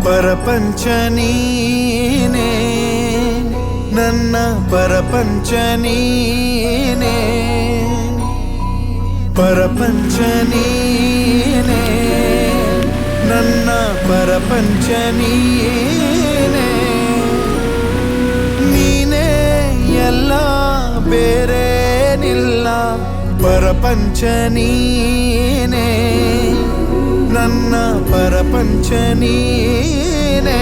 ಪರಪಂಚ ನೀನೇ ನನ್ನ ಪರಪಂಚ ನೀನೇ ಪರಪಂಚ ನೀನೇ ನನ್ನ ಪರಪಂಚ ನೀನೇ ನೀನೇ ಎಲ್ಲ ಬೇರೇನಿಲ್ಲ ಪರಪಂಚ ನೀನೇ ನನ್ನ ಪರಪಂಚ ನೀನೇ